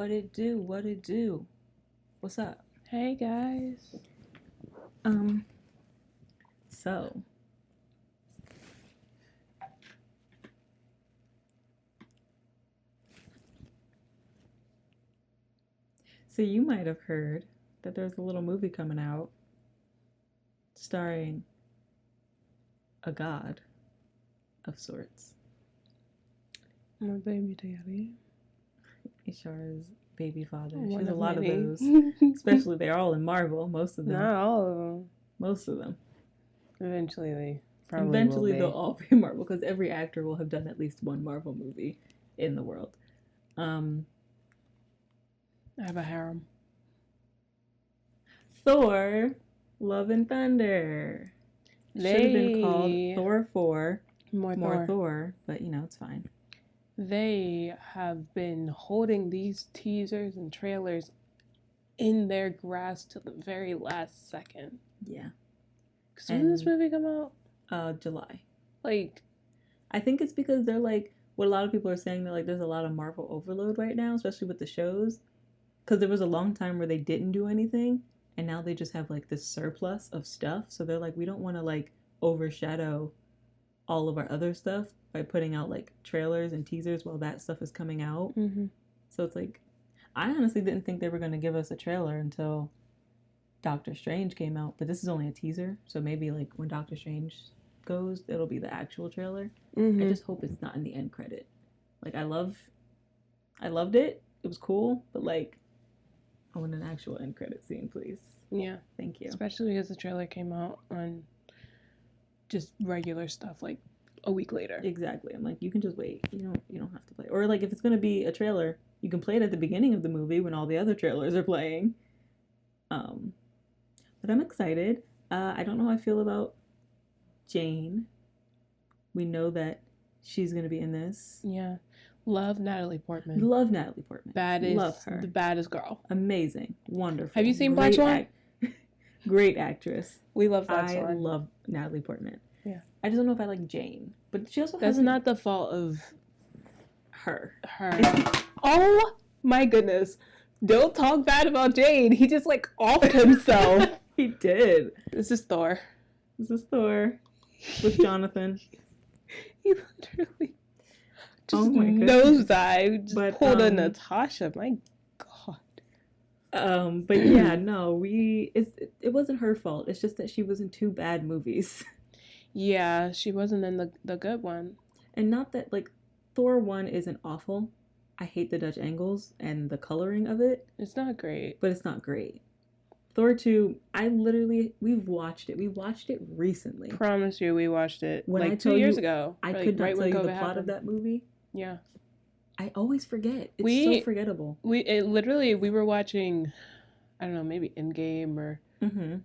What it do? What it do? What's up? Hey guys. Um, so you might have heard that there's a little movie coming out starring a god of sorts. My baby daddy. Ishar's baby father. One She has a of lot many. of those. Especially they're all in Marvel, most of them. Not all of them. Most of them. Eventually they probably Eventually will be. they'll all be Marvel because every actor will have done at least one Marvel movie in the world. I have a harem. Thor Love and Thunder. Should have been called Thor 4. More Thor, but you know, it's fine. They have been holding these teasers and trailers in their grasp to the very last second. Yeah. Because when did this movie come out? July. Like, I think it's because they're like, what a lot of people are saying, they're like, there's a lot of Marvel overload right now, especially with the shows. Because there was a long time where they didn't do anything, and now they just have like this surplus of stuff. So they're like, we don't want to like overshadow all of our other stuff by putting out like trailers and teasers while that stuff is coming out. mm-hmm. So it's like, I honestly didn't think they were going to give us a trailer until Doctor Strange came out, but this is only a teaser, so maybe like when Doctor Strange goes, it'll be the actual trailer. Mm-hmm. I just hope it's not in the end credit. Like I loved it. It was cool, but like I want an actual end credit scene, please. Yeah. Thank you. Especially because the trailer came out on just regular stuff like a week later. Exactly. I'm like, you can just wait. You don't have to play. Or like if it's gonna be a trailer, you can play it at the beginning of the movie when all the other trailers are playing. But I'm excited. I don't know how I feel about Jane. We know that she's gonna be in this. Yeah. Love Natalie Portman. Love Natalie Portman. Love her. The baddest girl. Amazing. Wonderful. Have you seen Black Swan? Great actress. We love Black Swan. I love Natalie Portman. Yeah. I just don't know if I like Jane. But she also That's not the fault of her. Oh my goodness. Don't talk bad about Jane. He just like offed himself. He did. This is Thor. This is Thor with Jonathan. He literally just nosedive, just pulled a Natasha. My God. But yeah, no, it wasn't her fault. It's just that she was in 2 bad movies. Yeah, she wasn't in the good one. And not that like Thor 1 isn't awful. I hate the Dutch angles and the coloring of it. It's not great. But it's not great. Thor 2, we've watched it. We watched it recently. Promise you, we watched it when like 2 years ago. I could not tell you the plot of that movie. Yeah. I always forget. It's so forgettable. We were watching, I don't know, maybe Endgame or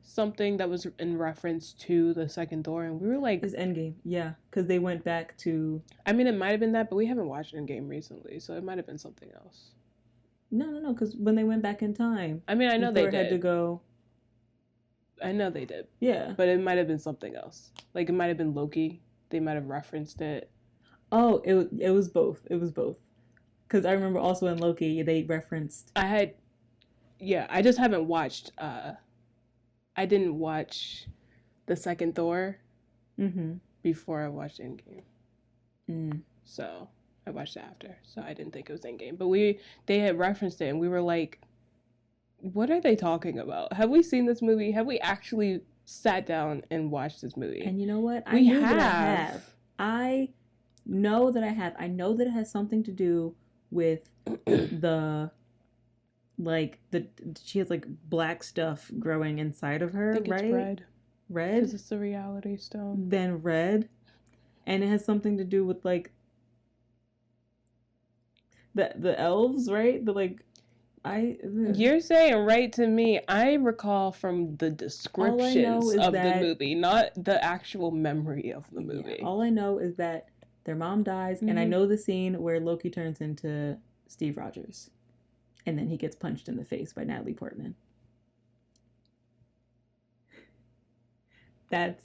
something that was in reference to the second Thor, and we were like... It's Endgame, yeah, because they went back to... I mean, it might have been that, but we haven't watched Endgame recently, so it might have been something else. No, because when they went back in time... I mean, I know they did. Had to go... I know they did. Yeah. But it might have been something else. Like, it might have been Loki. They might have referenced it. Oh, it was both. It was both. Because I remember also in Loki, they referenced... I just haven't watched... I didn't watch the second Thor before I watched Endgame. So I watched it after. So I didn't think it was Endgame. But they had referenced it and we were like, what are they talking about? Have we seen this movie? Have we actually sat down and watched this movie? And you know what? I know that I have. I know that I have. I know that it has something to do with she has like black stuff growing inside of her, I think right? It's red. Red? Because it's the reality stone. Then red. And it has something to do with like the elves, right? You're saying right to me. I recall from the descriptions of the movie, not the actual memory of the movie. Yeah, all I know is that their mom dies, and I know the scene where Loki turns into Steve Rogers. And then he gets punched in the face by Natalie Portman. That's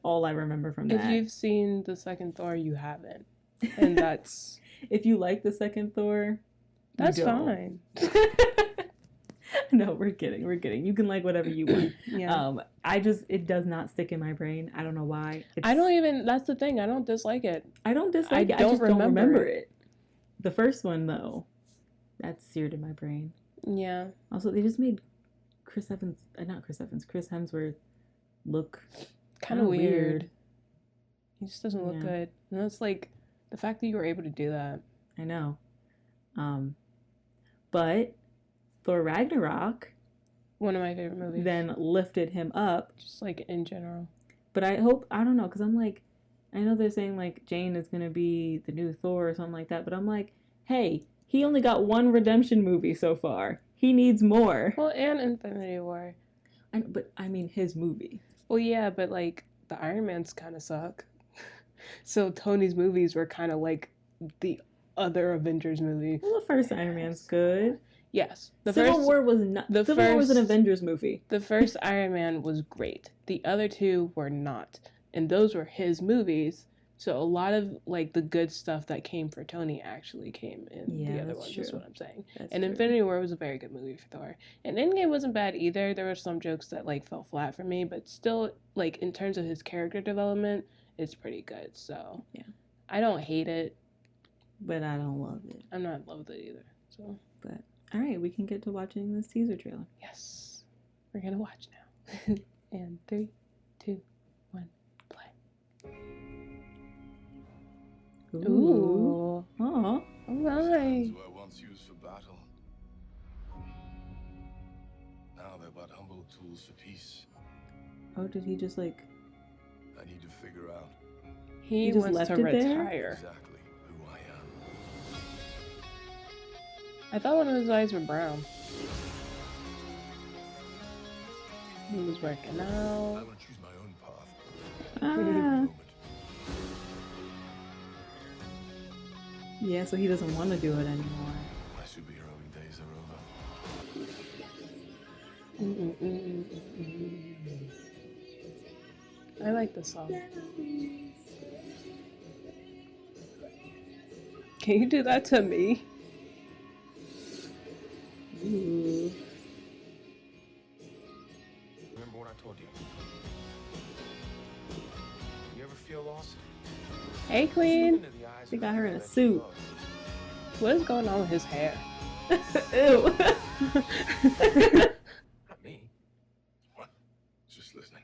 all I remember from that. If you've seen the second Thor, you haven't. And that's... If you like the second Thor, That's fine. No, we're kidding. You can like whatever you want. Yeah. It does not stick in my brain. I don't know why. That's the thing. I don't dislike it. I don't dislike it. I just don't remember it. The first one, though, that's seared in my brain. Yeah. Also, they just made Chris Hemsworth look kind of weird. He just doesn't look good. And that's like the fact that you were able to do that. I know. But Thor Ragnarok, one of my favorite movies, then lifted him up. Just like in general. But I don't know, because I'm like, I know they're saying like Jane is going to be the new Thor or something like that, but I'm like, hey, he only got one redemption movie so far. He needs more. Well, and Infinity War. But I mean his movie. Well, yeah, but like the Iron Mans kind of suck. So Tony's movies were kind of like the other Avengers movie. Well, the first Iron Man's good. Yes. Civil War was not. Civil War was an Avengers movie. The first Iron Man was great. The other two were not. And those were his movies. So a lot of like the good stuff that came for Tony actually came in the other ones. That's what I'm saying. And Infinity War was a very good movie for Thor. And Endgame wasn't bad either. There were some jokes that like fell flat for me, but still like in terms of his character development, it's pretty good. So yeah, I don't hate it, but I don't love it. I'm not in love with it either. So, but all right, we can get to watching this teaser trailer. Yes, we're gonna watch now. And 3, 2, 1, play. Ooh. Oh. All right. Were once used for battle. Now they're but humble tools for peace. Oh, did he just like? I need to figure out. He just wants to retire. Exactly who I am. I thought one of his eyes were brown. He was working out. I want to choose my own path. Yeah, so he doesn't want to do it anymore. My superheroing days are over. I like the song. Can you do that to me? Ooh. Remember what I told you? You ever feel lost? Hey, Queen. They got her in a suit. What is going on with his hair? Ew. Not me. What? Just listening.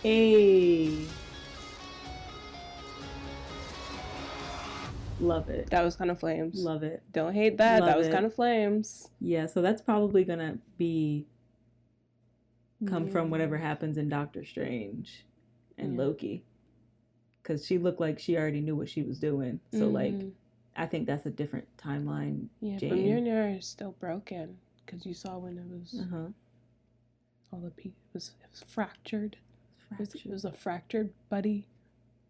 Hey. Love it. That was kind of flames. Love it. Don't hate that. That was kind of flames. Yeah, so that's probably gonna come from whatever happens in Doctor Strange and Loki. Because she looked like she already knew what she was doing. So like, I think that's a different timeline. Yeah, Jane. But Mjolnir is still broken. Because you saw when it was all the pieces. It was fractured. It was a fractured buddy.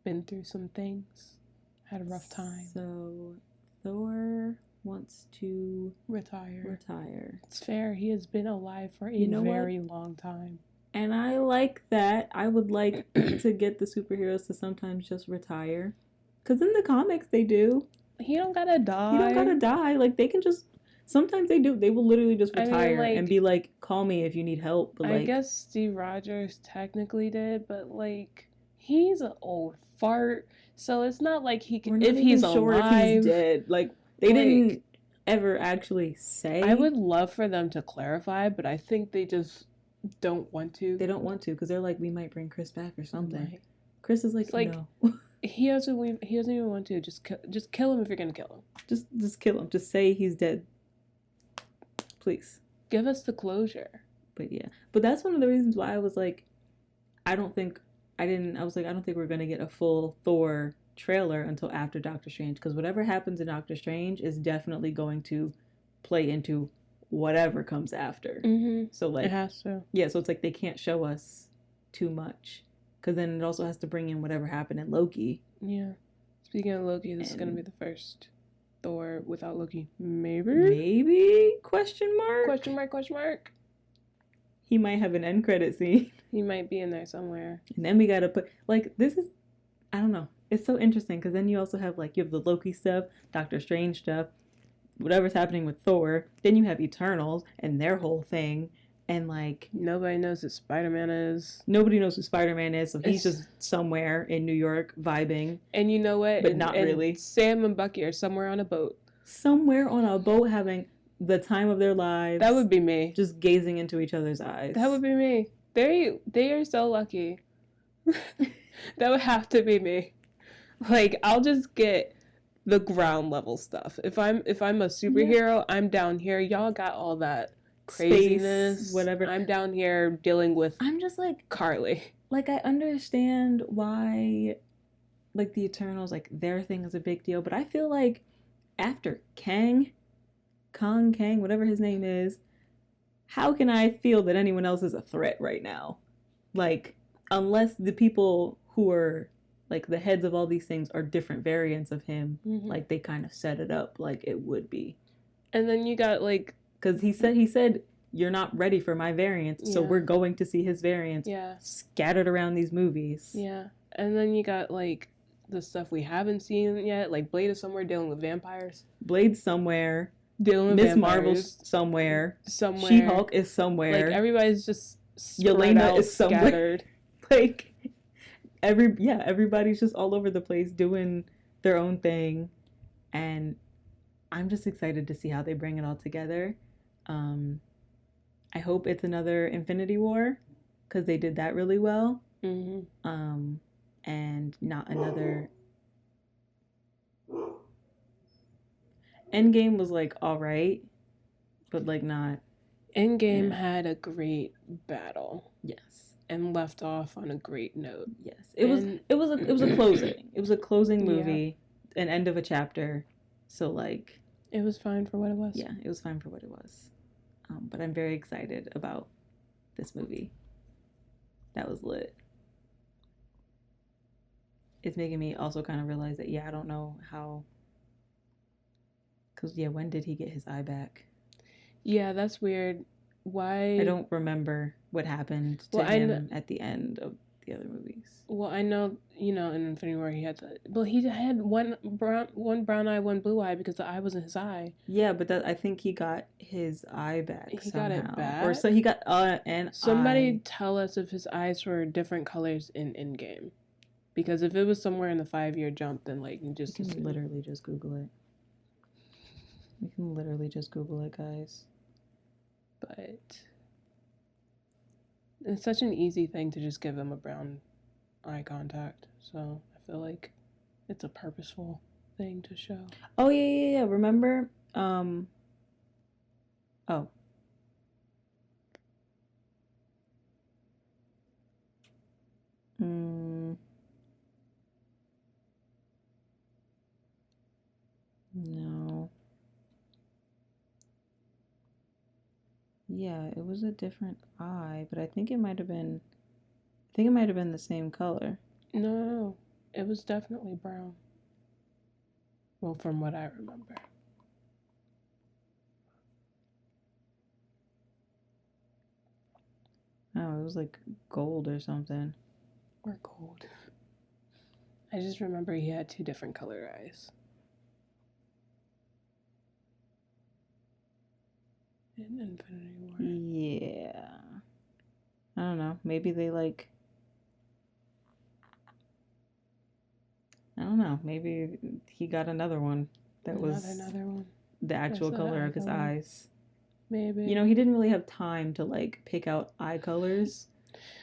Been through some things. Had a rough time. So Thor wants to retire. It's fair. He has been alive for a very long time. And I like that. I would like to get the superheroes to sometimes just retire. Because in the comics, they do. He don't gotta die. Like, they can just... Sometimes they do. They will literally just retire and be like, call me if you need help. But I guess Steve Rogers technically did, but, like, he's an old fart. So it's not like he can... If he's alive... if he's dead. Like, they didn't ever actually say. I would love for them to clarify, but I think they just don't want to. They don't want to because they're like, we might bring Chris back or something. Right. Chris is like, no. He doesn't even want to. Just kill him if you're gonna kill him. Just kill him. Just say he's dead. Please. Give us the closure. But yeah. But that's one of the reasons why I was like, I don't think we're gonna get a full Thor trailer until after Doctor Strange, because whatever happens in Doctor Strange is definitely going to play into whatever comes after. So like, it has to. Yeah, so it's like they can't show us too much, because then it also has to bring in whatever happened in Loki. Yeah. Speaking of Loki, this is gonna be the first Thor without Loki. Maybe? Question mark. Question mark. He might have an end credit scene. He might be in there somewhere. And then we gotta put, like, this is, I don't know. It's so interesting because then you also have, like, you have the Loki stuff, Doctor Strange stuff, whatever's happening with Thor. Then you have Eternals and their whole thing. And, like... Nobody knows who Spider-Man is. Nobody knows who Spider-Man is, so he's just somewhere in New York vibing. And you know what? But not really. Sam and Bucky are somewhere on a boat. Somewhere on a boat having the time of their lives. That would be me. Just gazing into each other's eyes. That would be me. They are so lucky. That would have to be me. Like, I'll just get the ground level stuff. If I'm a superhero, I'm down here. Y'all got all that craziness, space, whatever. I'm down here dealing with I'm just like Carly. Like, I understand why, like, the Eternals, like, their thing is a big deal, but I feel like after Kang, whatever his name is, how can I feel that anyone else is a threat right now? Like, unless the people who are, like, the heads of all these things are different variants of him, like, they kind of set it up like it would be. And then you got, like... Because he said, you're not ready for my variants, so we're going to see his variants scattered around these movies. Yeah. And then you got, like, the stuff we haven't seen yet. Like, Blade is somewhere dealing with vampires. Blade's somewhere. Dealing with Miss Marvel's somewhere. She-Hulk is somewhere. Like, everybody's just Yelena is somewhere. Scattered. Like, everybody's just all over the place doing their own thing. And I'm just excited to see how they bring it all together. I hope it's another Infinity War, because they did that really well. And not another... Endgame was, like, alright, but, like, not... Endgame had a great battle. Yes. And left off on a great note. Yes. It was a closing. It was a closing movie, an end of a chapter. So, like... It was fine for what it was. Yeah, it was fine for what it was. But I'm very excited about this movie. That was lit. It's making me also kind of realize that, I don't know how... Because, when did he get his eye back? Yeah, that's weird. Why? I don't remember what happened to him at the end of the other movies. Well, I know, in Infinity War he had he had one brown eye, one blue eye because the eye wasn't his eye. Yeah, but I think he got his eye back somehow. Got it back? Or so he got Somebody tell us if his eyes were different colors in Endgame. Because if it was somewhere in the 5-year jump, then, like, you just... We can literally just Google it. We can literally just Google it, guys. But it's such an easy thing to just give him a brown eye contact. So I feel like it's a purposeful thing to show. Oh, yeah. Remember? No. Yeah, it was a different eye, but I think it might have been the same color. No, it was definitely brown. Well, from what I remember. Oh, it was like gold or something. Or gold. I just remember he had 2 different color eyes. In Infinity War. Yeah. I don't know. Maybe they like... I don't know. Maybe he got another one that was another one. The actual color of his eyes. Maybe. He didn't really have time to, like, pick out eye colors.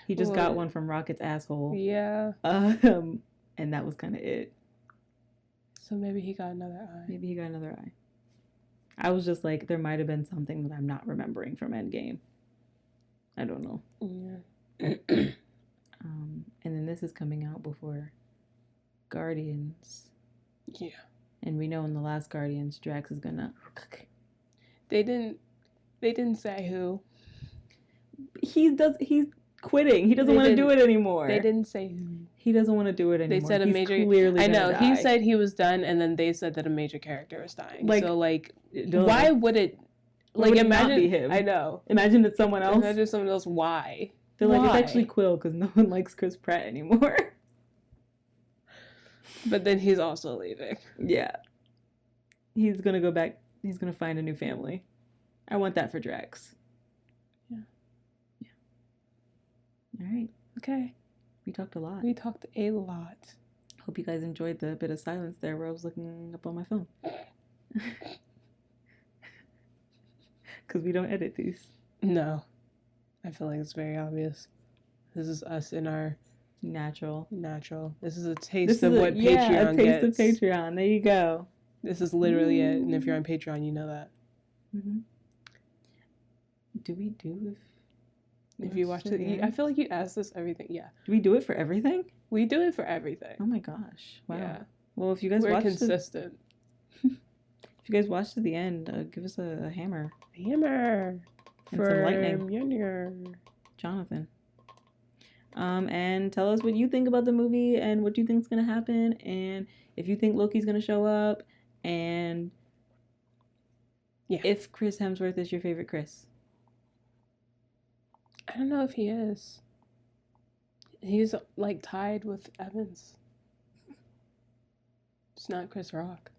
He just got one from Rocket's asshole. Yeah. And that was kind of it. So maybe he got another eye. I was just like, there might have been something that I'm not remembering from Endgame. I don't know. Yeah. And then this is coming out before Guardians. Yeah. And we know in the last Guardians, Drax is gonna... They didn't say who. He's quitting. He doesn't want to do it anymore. They didn't say who. He doesn't want to do it anymore. They said clearly I know. Die. He said he was done, and then they said that a major character was dying. Like, so, like, why would it... Like, imagine not be him. I know. Imagine it's someone else. Imagine someone else. Why? They're like, Why? it's actually Quill because no one likes Chris Pratt anymore. But then he's also leaving. Yeah. He's gonna go back. He's gonna find a new family. I want that for Drax. Yeah. All right. Okay. We talked a lot. We talked a lot. Hope you guys enjoyed the bit of silence there where I was looking up on my phone. Because we don't edit these. No. I feel like it's very obvious. This is us in our natural. This is a taste of what Patreon gets. A taste of Patreon. There you go. This is literally it. And if you're on Patreon, you know that. Mm-hmm. Do we do if you watch it? I feel like you ask this everything. Yeah. Do we do it for everything? We do it for everything. Oh my gosh. Wow. Yeah. Well, if you guys We're consistent. If you guys watch to the end, give us a hammer. Hammer. And some lightning. Mjolnir. Jonathan. And tell us what you think about the movie and what you think is going to happen and if you think Loki's going to show up and if Chris Hemsworth is your favorite Chris. I don't know if he is. He's like tied with Evans. It's not Chris Rock.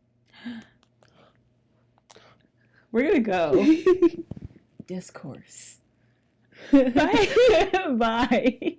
We're going to go. Discourse. Bye. Bye.